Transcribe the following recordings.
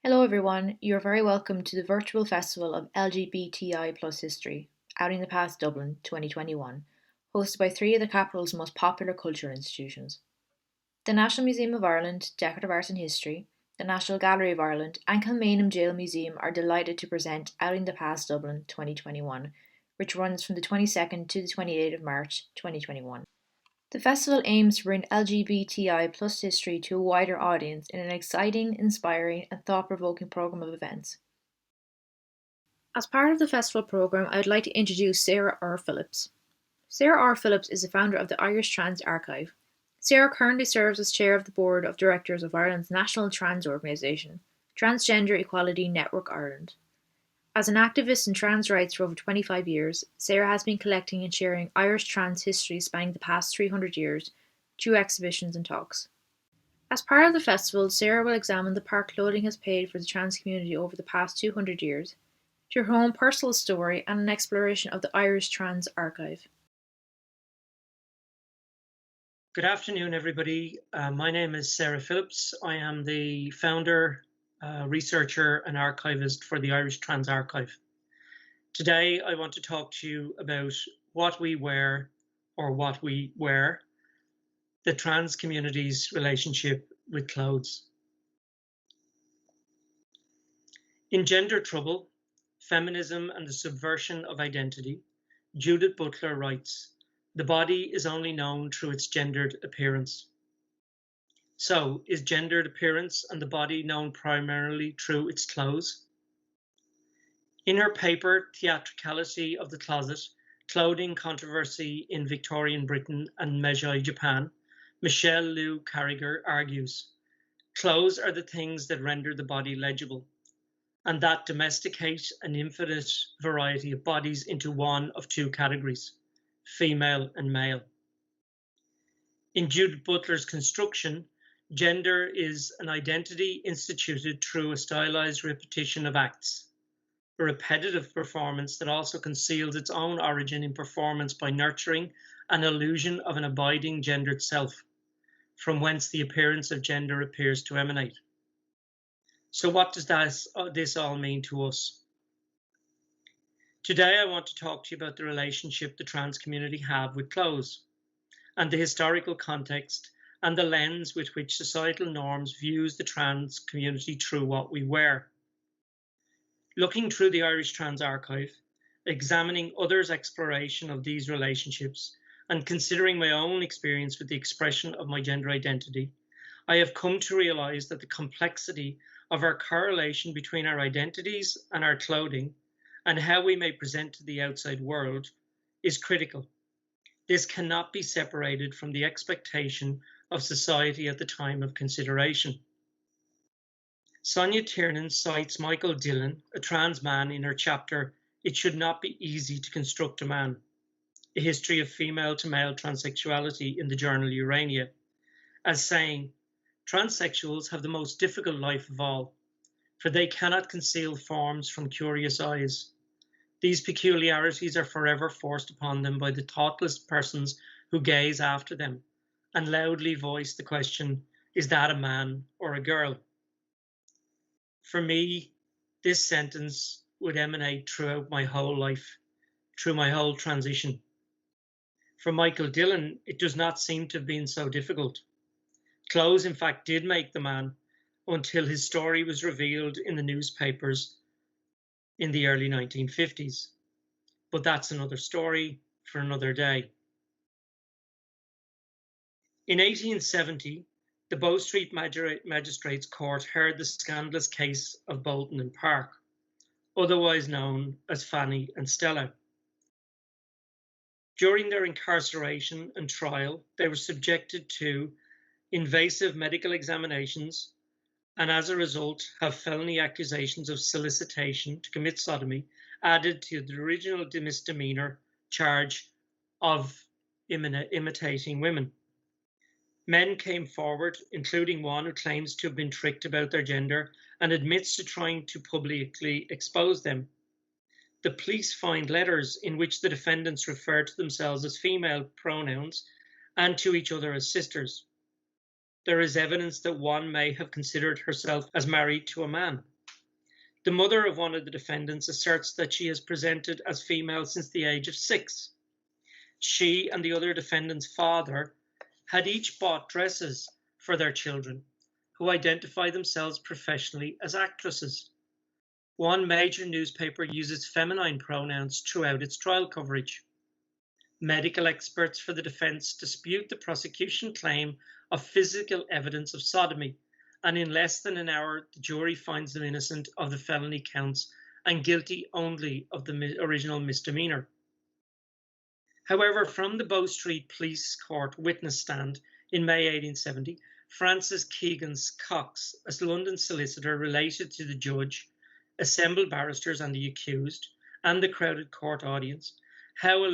Hello everyone, you're very welcome to the virtual festival of LGBTI plus history, Outing the Past Dublin 2021, hosted by three of the capital's most popular cultural institutions. The National Museum of Ireland, Decorative Art and History, the National Gallery of Ireland and Kilmainham Jail Museum are delighted to present Outing the Past Dublin 2021, which runs from the 22nd to the 28th of March 2021. The festival aims to bring LGBTI plus history to a wider audience in an exciting, inspiring, and thought provoking programme of events. As part of the festival programme, I would like to introduce Sara R Phillips. Sara R Phillips is the founder of the Irish Trans Archive. Sara currently serves as chair of the board of directors of Ireland's national trans organisation, Transgender Equality Network Ireland. As an activist in trans rights for over 25 years, Sara has been collecting and sharing Irish trans history spanning the past 300 years through exhibitions and talks. As part of the festival, Sara will examine the part clothing has played for the trans community over the past 200 years, through her own personal story and an exploration of the Irish Trans Archive. Good afternoon, everybody. My name is Sara Phillips. I am the founder, researcher and archivist for the Irish Trans Archive. Today, I want to talk to you about what we wear or what we wear, the trans community's relationship with clothes. In Gender Trouble, Feminism and the Subversion of Identity, Judith Butler writes, "The body is only known through its gendered appearance." So, is gendered appearance and the body known primarily through its clothes? In her paper, Theatricality of the Closet, Clothing Controversy in Victorian Britain and Meiji Japan, Michelle Lou Carriger argues, clothes are the things that render the body legible, and that domesticate an infinite variety of bodies into one of two categories, female and male. In Judith Butler's construction, gender is an identity instituted through a stylized repetition of acts, a repetitive performance that also conceals its own origin in performance by nurturing an illusion of an abiding gendered self, from whence the appearance of gender appears to emanate. So what does this all mean to us? Today I want to talk to you about the relationship the trans community have with clothes, and the historical context and the lens with which societal norms views the trans community through what we wear. Looking through the Irish Trans Archive, examining others' exploration of these relationships, and considering my own experience with the expression of my gender identity, I have come to realise that the complexity of our correlation between our identities and our clothing, and how we may present to the outside world, is critical. This cannot be separated from the expectation of society at the time of consideration. Sonia Tiernan cites Michael Dillon, a trans man, in her chapter, "It Should Not Be Easy to Construct a Man, A History of Female-to-Male Transsexuality" in the journal Urania, as saying, "Transsexuals have the most difficult life of all, for they cannot conceal forms from curious eyes. These peculiarities are forever forced upon them by the thoughtless persons who gaze after them and loudly voice the question, is that a man or a girl?" For me, this sentence would emanate throughout my whole life, through my whole transition. For Michael Dillon, it does not seem to have been so difficult. Clothes, in fact, did make the man until his story was revealed in the newspapers in the early 1950s. But that's another story for another day. In 1870, the Bow Street Magistrates Court heard the scandalous case of Bolton and Park, otherwise known as Fanny and Stella. During their incarceration and trial, they were subjected to invasive medical examinations, and as a result have felony accusations of solicitation to commit sodomy added to the original misdemeanor charge of imitating women. Men came forward, including one who claims to have been tricked about their gender and admits to trying to publicly expose them. The police find letters in which the defendants refer to themselves as female pronouns and to each other as sisters. There is evidence that one may have considered herself as married to a man, The mother of one of the defendants asserts that she has presented as female since the age of 6. She and the other defendant's father had each bought dresses for their children, who identify themselves professionally as actresses. One major newspaper uses feminine pronouns throughout its trial coverage. Medical experts for the defense dispute the prosecution claim of physical evidence of sodomy, and in less than an hour, the jury finds them innocent of the felony counts and guilty only of the original misdemeanor. However, from the Bow Street Police Court witness stand in May 1870, Francis Keegan's Cox, a London solicitor, related to the judge, assembled barristers and the accused, and the crowded court audience, how at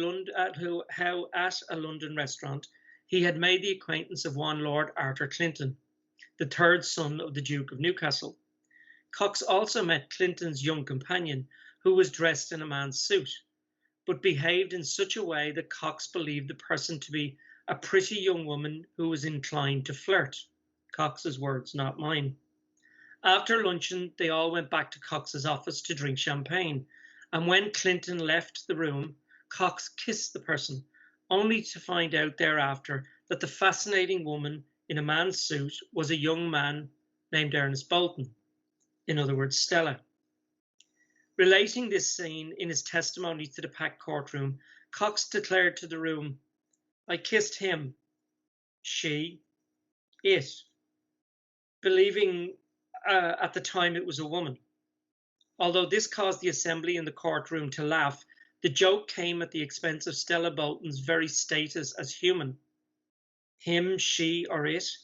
a London restaurant he had made the acquaintance of one Lord Arthur Clinton, the third son of the Duke of Newcastle. Cox also met Clinton's young companion, who was dressed in a man's suit, but behaved in such a way that Cox believed the person to be a pretty young woman who was inclined to flirt. Cox's words, not mine. After luncheon, they all went back to Cox's office to drink champagne, and when Clinton left the room, Cox kissed the person, only to find out thereafter that the fascinating woman in a man's suit was a young man named Ernest Bolton, in other words, Stella. Relating this scene in his testimony to the packed courtroom, Cox declared to the room, "I kissed him, she, it," believing at the time it was a woman. Although this caused the assembly in the courtroom to laugh, the joke came at the expense of Stella Bolton's very status as human. Him, she, or it.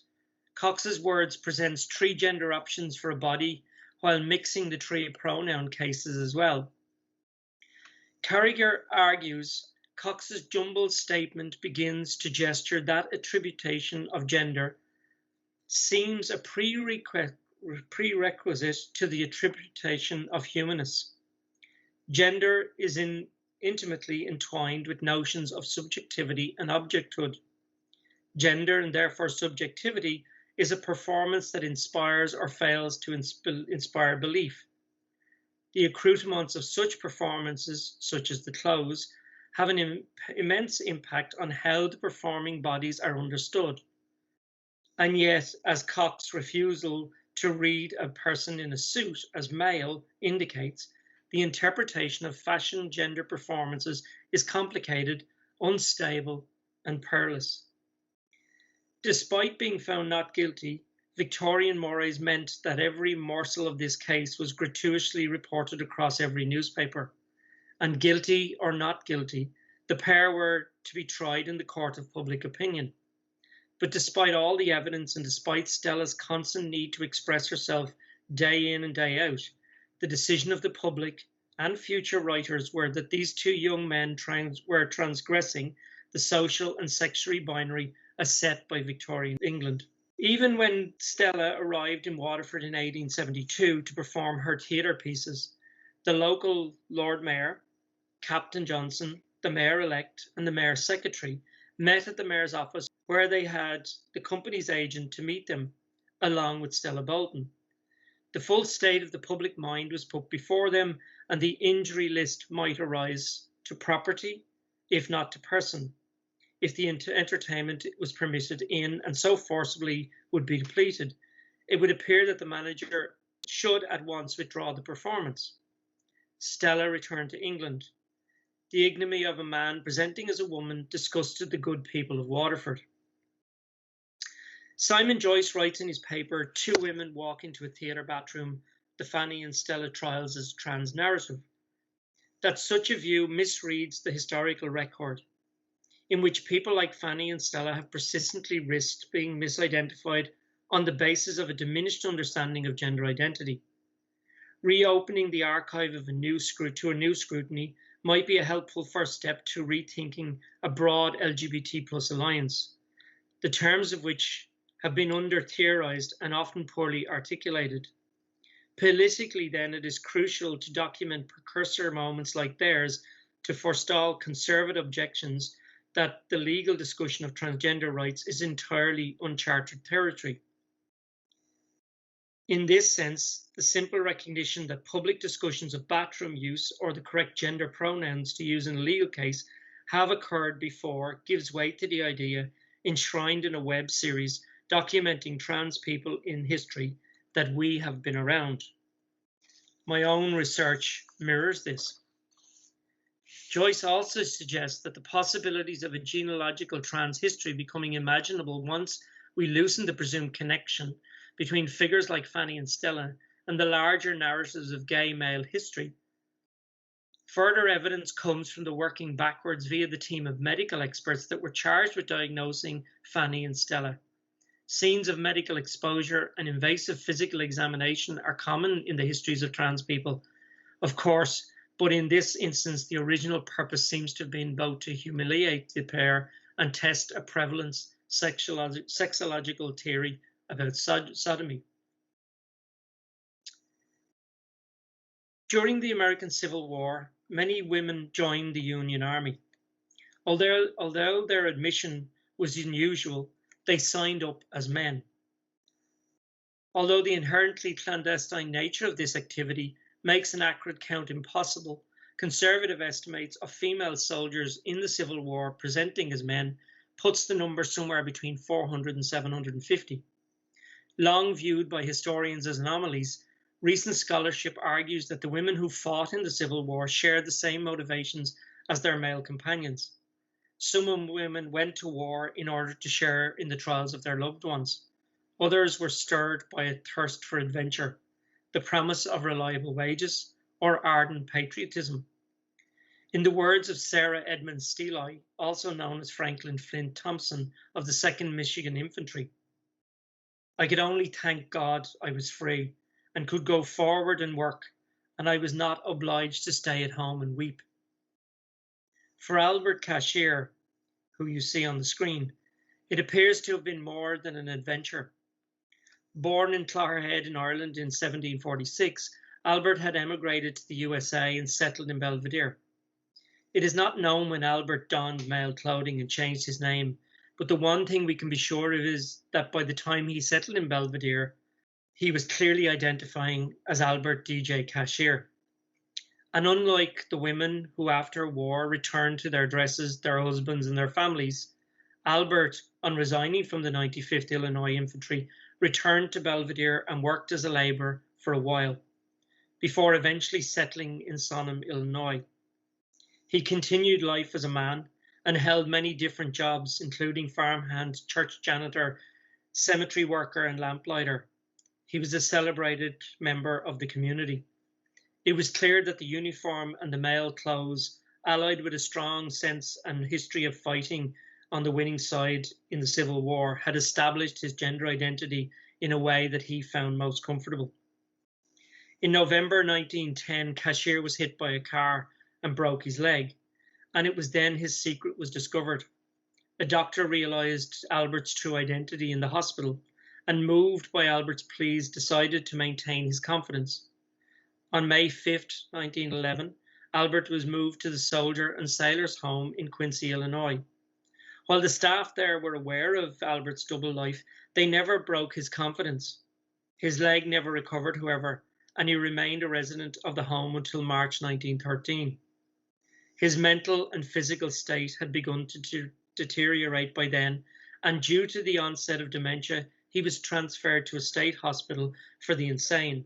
Cox's words presents 3 gender options for a body, while mixing the 3 pronoun cases as well. Carragher argues Cox's jumbled statement begins to gesture that attribution of gender seems a prerequisite to the attribution of humanness. Gender is intimately entwined with notions of subjectivity and objecthood. Gender, and therefore subjectivity, is a performance that inspires or fails to inspire belief. The accoutrements of such performances, such as the clothes, have an immense impact on how the performing bodies are understood. And yet, as Cox's refusal to read a person in a suit as male indicates, the interpretation of fashion gender performances is complicated, unstable, and perilous. Despite being found not guilty, Victorian mores meant that every morsel of this case was gratuitously reported across every newspaper, and guilty or not guilty, the pair were to be tried in the court of public opinion. But despite all the evidence and despite Stella's constant need to express herself day in and day out, the decision of the public and future writers were that these 2 young men were transgressing the social and sexual binary as set by Victorian England. Even when Stella arrived in Waterford in 1872 to perform her theatre pieces, the local Lord Mayor, Captain Johnson, the Mayor-elect and the Mayor's secretary met at the Mayor's office, where they had the company's agent to meet them, along with Stella Bolton. The full state of the public mind was put before them, and the injury list might arise to property, if not to person, if the entertainment was permitted in and so forcibly would be depleted. It would appear that the manager should at once withdraw the performance. Stella returned to England. The ignominy of a man presenting as a woman disgusted the good people of Waterford. Simon Joyce writes in his paper, 2 Women Walk into a Theatre Bathroom, the Fanny and Stella Trials as a Trans Narrative, that such a view misreads the historical record, in which people like Fanny and Stella have persistently risked being misidentified on the basis of a diminished understanding of gender identity. Reopening the archive to a new scrutiny might be a helpful first step to rethinking a broad LGBT+ alliance, the terms of which have been under-theorized and often poorly articulated. Politically, then, it is crucial to document precursor moments like theirs to forestall conservative objections that the legal discussion of transgender rights is entirely uncharted territory. In this sense, the simple recognition that public discussions of bathroom use or the correct gender pronouns to use in a legal case have occurred before gives weight to the idea, enshrined in a web series documenting trans people in history, that we have been around. My own research mirrors this. Joyce also suggests that the possibilities of a genealogical trans history becoming imaginable once we loosen the presumed connection between figures like Fanny and Stella and the larger narratives of gay male history. Further evidence comes from the working backwards via the team of medical experts that were charged with diagnosing Fanny and Stella. Scenes of medical exposure and invasive physical examination are common in the histories of trans people, of course, but in this instance, the original purpose seems to have been both to humiliate the pair and test a prevalence sexological theory about sodomy. During the American Civil War, many women joined the Union Army. Although their admission was unusual, they signed up as men. Although the inherently clandestine nature of this activity makes an accurate count impossible, conservative estimates of female soldiers in the Civil War presenting as men puts the number somewhere between 400 and 750. Long viewed by historians as anomalies, recent scholarship argues that the women who fought in the Civil War shared the same motivations as their male companions. Some women went to war in order to share in the trials of their loved ones. Others were stirred by a thirst for adventure, the promise of reliable wages, or ardent patriotism. In the words of Sarah Edmund Steele, also known as Franklin Flint Thompson of the 2nd Michigan Infantry, I could only thank God I was free and could go forward and work, and I was not obliged to stay at home and weep. For Albert Cashier, who you see on the screen, it appears to have been more than an adventure. Born in Clogherhead in Ireland in 1746, Albert had emigrated to the USA and settled in Belvedere. It is not known when Albert donned male clothing and changed his name, but the one thing we can be sure of is that by the time he settled in Belvedere, he was clearly identifying as Albert DJ Cashier. And unlike the women who after war returned to their dresses, their husbands and their families, Albert, on resigning from the 95th Illinois Infantry, returned to Belvedere and worked as a labourer for a while, before eventually settling in Sonham, Illinois. He continued life as a man and held many different jobs, including farmhand, church janitor, cemetery worker and lamplighter. He was a celebrated member of the community. It was clear that the uniform and the male clothes, allied with a strong sense and history of fighting on the winning side in the Civil War, had established his gender identity in a way that he found most comfortable. In November 1910, Cashier was hit by a car and broke his leg, and it was then his secret was discovered. A doctor realised Albert's true identity in the hospital, and moved by Albert's pleas, decided to maintain his confidence. On May 5, 1911, Albert was moved to the Soldier and Sailors' Home in Quincy, Illinois. While the staff there were aware of Albert's double life, they never broke his confidence. His leg never recovered, however, and he remained a resident of the home until March 1913. His mental and physical state had begun to deteriorate by then, and due to the onset of dementia, he was transferred to a state hospital for the insane.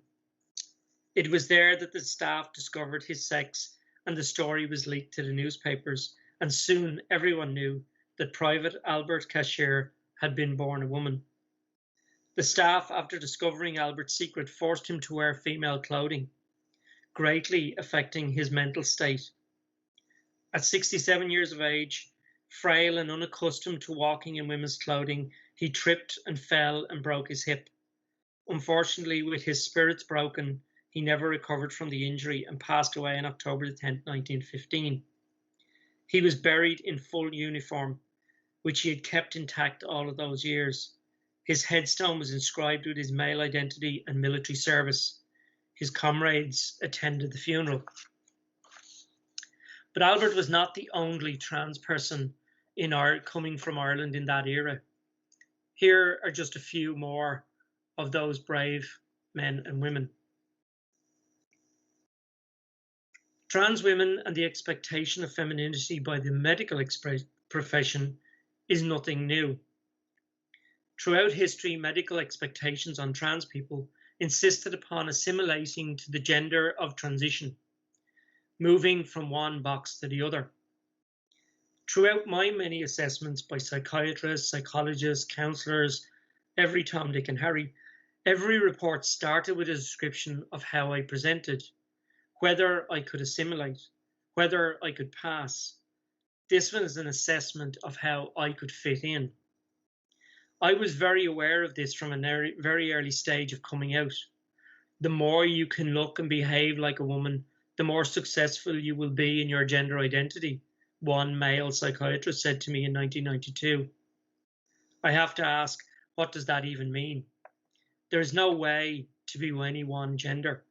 It was there that the staff discovered his sex, and the story was leaked to the newspapers, and soon everyone knew that Private Albert Cashier had been born a woman. The staff, after discovering Albert's secret, forced him to wear female clothing, greatly affecting his mental state. At 67 years of age, frail and unaccustomed to walking in women's clothing, he tripped and fell and broke his hip. Unfortunately, with his spirits broken, he never recovered from the injury and passed away on October 10, 1915. He was buried in full uniform, which he had kept intact all of those years. His headstone was inscribed with his male identity and military service. His comrades attended the funeral. But Albert was not the only trans person coming from Ireland in that era. Here are just a few more of those brave men and women. Trans women and the expectation of femininity by the medical profession is nothing new. Throughout history, medical expectations on trans people insisted upon assimilating to the gender of transition, moving from one box to the other. Throughout my many assessments by psychiatrists, psychologists, counsellors, every Tom, Dick and Harry, every report started with a description of how I presented, whether I could assimilate, whether I could pass. This was an assessment of how I could fit in. I was very aware of this from a very early stage of coming out. The more you can look and behave like a woman, the more successful you will be in your gender identity, one male psychiatrist said to me in 1992. I have to ask, what does that even mean? There is no way to be any one gender.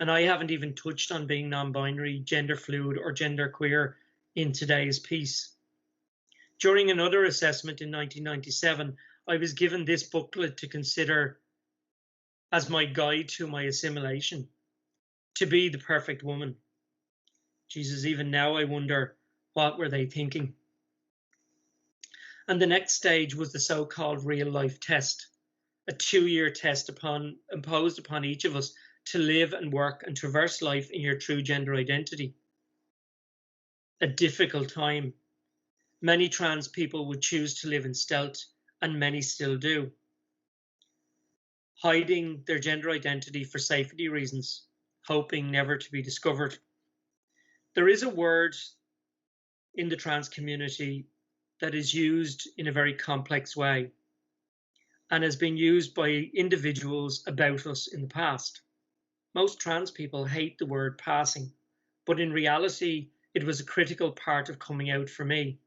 And I haven't even touched on being non-binary, gender fluid, or gender queer in today's piece. During another assessment in 1997, I was given this booklet to consider as my guide to my assimilation, to be the perfect woman. Jesus, even now I wonder, what were they thinking? And the next stage was the so-called real life test, a 2-year test imposed upon each of us to live and work and traverse life in your true gender identity. A difficult time. Many trans people would choose to live in stealth, and many still do, hiding their gender identity for safety reasons, hoping never to be discovered. There is a word in the trans community that is used in a very complex way and has been used by individuals about us in the past. Most trans people hate the word passing, but in reality, it was a critical part of coming out for me.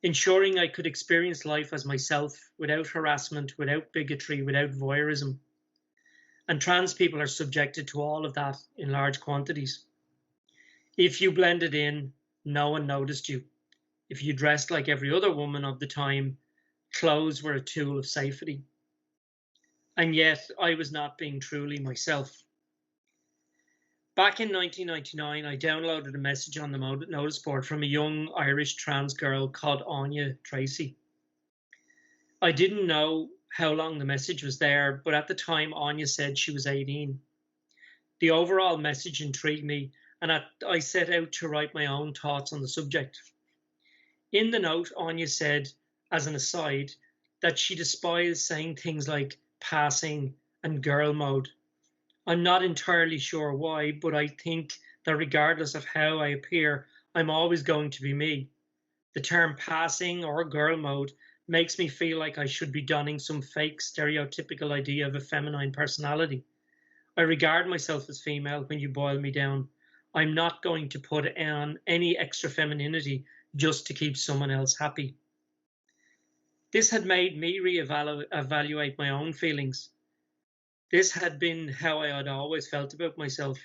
Ensuring I could experience life as myself without harassment, without bigotry, without voyeurism. And trans people are subjected to all of that in large quantities. If you blended in, no one noticed you. If you dressed like every other woman of the time, clothes were a tool of safety. And yet I was not being truly myself. Back in 1999, I downloaded a message on the notice board from a young Irish trans girl called Anya Tracy. I didn't know how long the message was there, but at the time Anya said she was 18. The overall message intrigued me, and I set out to write my own thoughts on the subject. In the note, Anya said, as an aside, that she despised saying things like passing and girl mode. I'm not entirely sure why, but I think that regardless of how I appear, I'm always going to be me. The term passing or girl mode makes me feel like I should be donning some fake stereotypical idea of a feminine personality. I regard myself as female when you boil me down. I'm not going to put on any extra femininity just to keep someone else happy. This had made me reevaluate my own feelings. This had been how I had always felt about myself.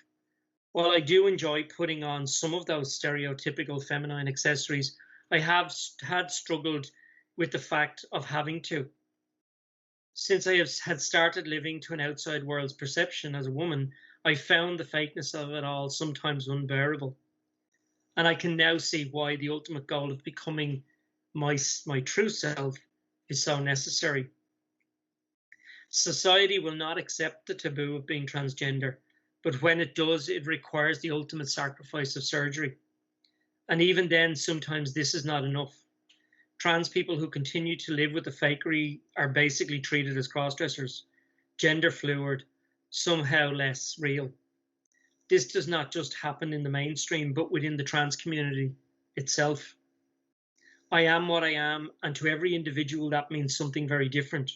While I do enjoy putting on some of those stereotypical feminine accessories, I had struggled with the fact of having to. Since I had started living to an outside world's perception as a woman, I found the fakeness of it all sometimes unbearable. And I can now see why the ultimate goal of becoming my true self is so necessary. Society will not accept the taboo of being transgender, but when it does, it requires the ultimate sacrifice of surgery. And even then, sometimes this is not enough. Trans people who continue to live with the fakery are basically treated as crossdressers, gender fluid, somehow less real. This does not just happen in the mainstream, but within the trans community itself. I am what I am, and to every individual that means something very different.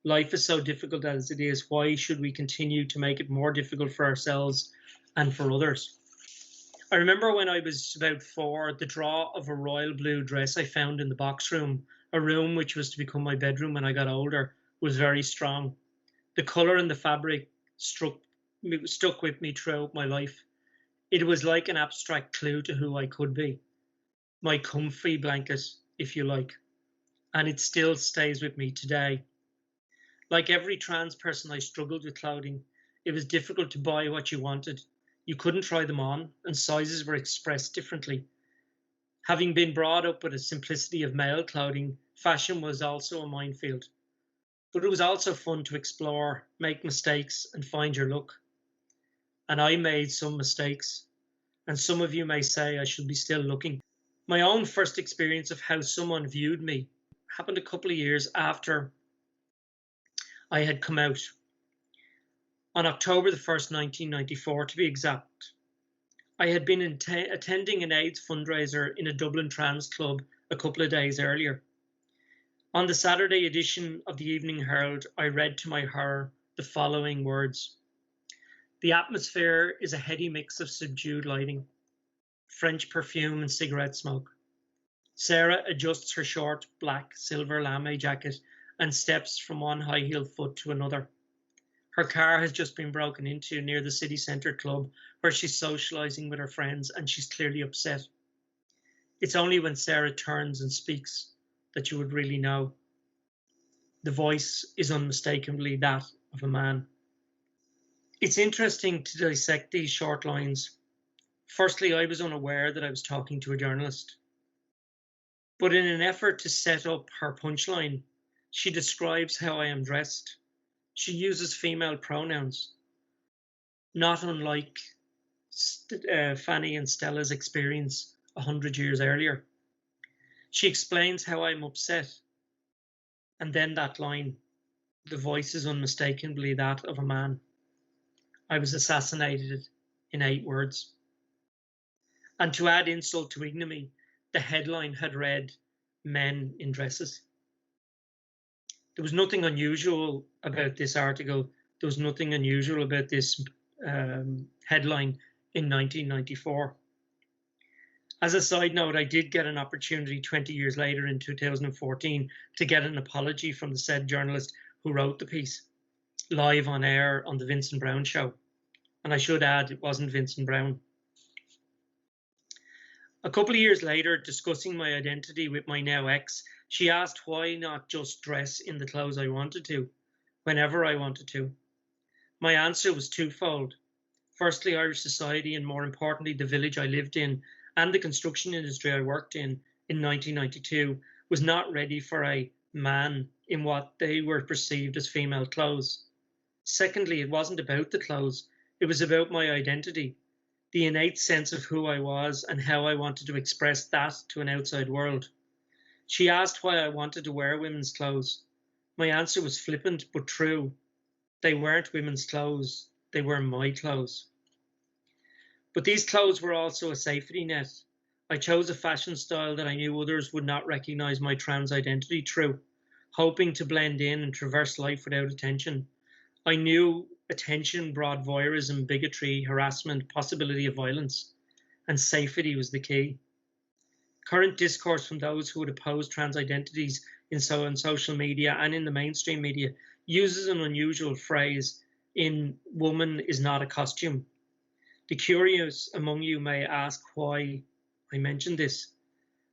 Life is so difficult as it is. Why should we continue to make it more difficult for ourselves and for others? I remember when I was about 4, the draw of a royal blue dress I found in the box room, a room which was to become my bedroom when I got older, was very strong. The colour and the fabric stuck with me throughout my life. It was like an abstract clue to who I could be. My comfy blanket, if you like. And it still stays with me today. Like every trans person, I struggled with clothing. It was difficult to buy what you wanted. You couldn't try them on, and sizes were expressed differently. Having been brought up with a simplicity of male clothing, fashion was also a minefield. But it was also fun to explore, make mistakes, and find your look. And I made some mistakes, and some of you may say I should be still looking. My own first experience of how someone viewed me happened a couple of years after I had come out. On October the 1st, 1994, to be exact, I had been attending an AIDS fundraiser in a Dublin trans club a couple of days earlier. On the Saturday edition of the Evening Herald, I read to my horror the following words. The atmosphere is a heady mix of subdued lighting, French perfume and cigarette smoke. Sarah adjusts her short, black, silver lame jacket and steps from one high-heeled foot to another. Her car has just been broken into near the city centre club where she's socialising with her friends, and she's clearly upset. It's only when Sarah turns and speaks that you would really know. The voice is unmistakably that of a man. It's interesting to dissect these short lines. Firstly, I was unaware that I was talking to a journalist. But in an effort to set up her punchline, she describes how I am dressed. She uses female pronouns, not unlike Fanny and Stella's experience 100 years earlier. She explains how I'm upset. And then that line, the voice is unmistakably that of a man. I was assassinated in 8 words. And to add insult to ignominy, the headline had read, Men in Dresses. There was nothing unusual about this article. There was nothing unusual about this headline in 1994. As a side note, I did get an opportunity 20 years later in 2014 to get an apology from the said journalist who wrote the piece, live on air on the Vincent Browne show. And I should add, it wasn't Vincent Browne. A couple of years later, discussing my identity with my now ex, she asked why not just dress in the clothes I wanted to, whenever I wanted to. My answer was twofold. Firstly, Irish society, and more importantly, the village I lived in and the construction industry I worked in 1992, was not ready for a man in what they were perceived as female clothes. Secondly, it wasn't about the clothes, it was about my identity, the innate sense of who I was and how I wanted to express that to an outside world. She asked why I wanted to wear women's clothes. My answer was flippant but true. They weren't women's clothes, they were my clothes. But these clothes were also a safety net. I chose a fashion style that I knew others would not recognise my trans identity through, hoping to blend in and traverse life without attention. I knew attention brought voyeurism, bigotry, harassment, possibility of violence, and safety was the key. Current discourse from those who would oppose trans identities in social media and in the mainstream media uses an unusual phrase in woman is not a costume. The curious among you may ask why I mention this,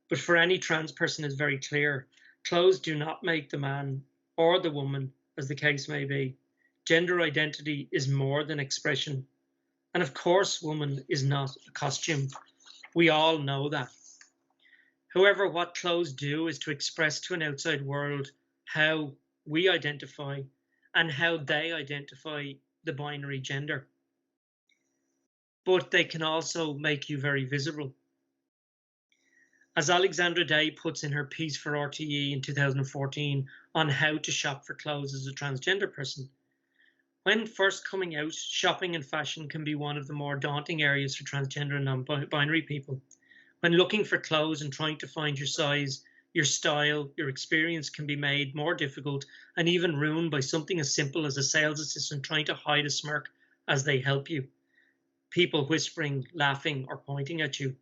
but for any trans person it's very clear. Clothes do not make the man or the woman, as the case may be. Gender identity is more than expression. And of course, woman is not a costume. We all know that. However, what clothes do is to express to an outside world how we identify and how they identify the binary gender. But they can also make you very visible. As Alexandra Day puts in her piece for RTE in 2014 on how to shop for clothes as a transgender person, when first coming out, shopping and fashion can be one of the more daunting areas for transgender and non-binary people. When looking for clothes and trying to find your size, your style, your experience can be made more difficult and even ruined by something as simple as a sales assistant trying to hide a smirk as they help you. People whispering, laughing, or pointing at you.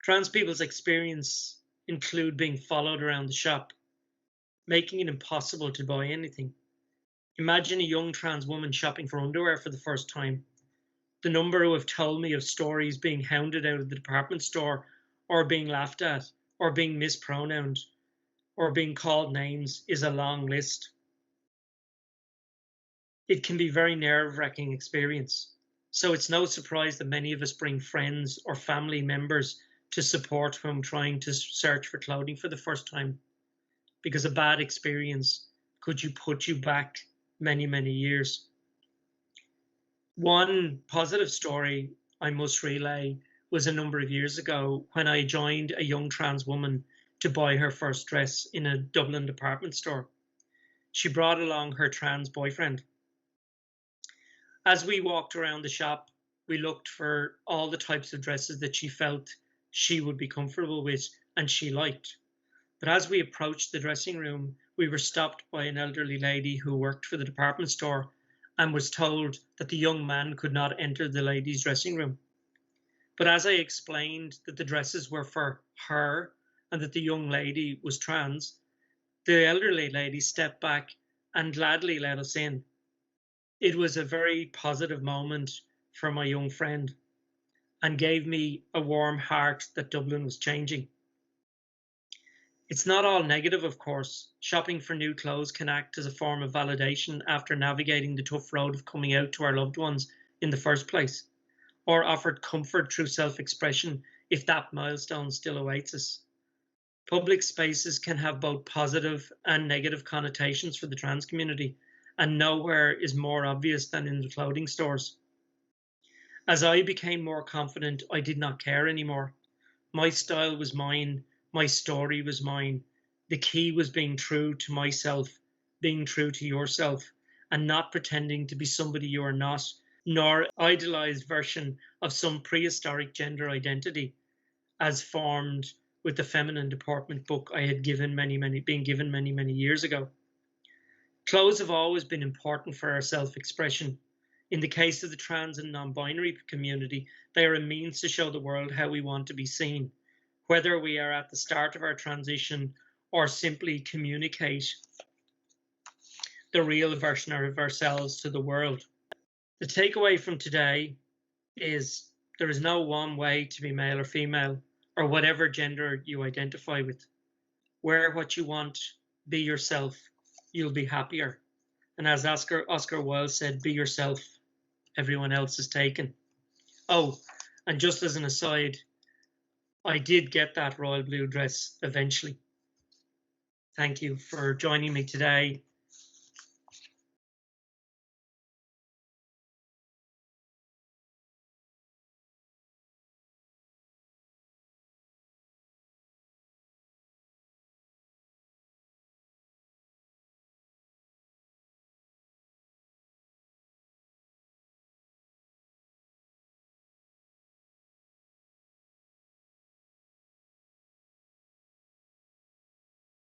Trans people's experience include being followed around the shop, making it impossible to buy anything. Imagine a young trans woman shopping for underwear for the first time. The number who have told me of stories being hounded out of the department store, or being laughed at, or being mispronounced, or being called names is a long list. It can be a very nerve-wracking experience. So it's no surprise that many of us bring friends or family members to support when trying to search for clothing for the first time, because a bad experience could put you back many, many years. One positive story I must relay was a number of years ago when I joined a young trans woman to buy her first dress in a Dublin department store. She brought along her trans boyfriend. As we walked around the shop, we looked for all the types of dresses that she felt she would be comfortable with and she liked. But as we approached the dressing room, we were stopped by an elderly lady who worked for the department store and was told that the young man could not enter the ladies' dressing room. But as I explained that the dresses were for her and that the young lady was trans, the elderly lady stepped back and gladly let us in. It was a very positive moment for my young friend and gave me a warm heart that Dublin was changing. It's not all negative, of course. Shopping for new clothes can act as a form of validation after navigating the tough road of coming out to our loved ones in the first place, or offered comfort through self-expression if that milestone still awaits us. Public spaces can have both positive and negative connotations for the trans community, and nowhere is more obvious than in the clothing stores. As I became more confident, I did not care anymore. My style was mine, my story was mine. The key was being true to myself, being true to yourself, and not pretending to be somebody you are not, nor idealized version of some prehistoric gender identity as formed with the feminine deportment book I had been given many years ago. Clothes have always been important for our self-expression. In the case of the trans and non-binary community, they are a means to show the world how we want to be seen, whether we are at the start of our transition or simply communicate the real version of ourselves to the world. The takeaway from today is there is no one way to be male or female, or whatever gender you identify with. Wear what you want, be yourself, you'll be happier. And as Oscar Wilde said, be yourself, everyone else is taken. Oh, and just as an aside, I did get that royal blue dress eventually. Thank you for joining me today.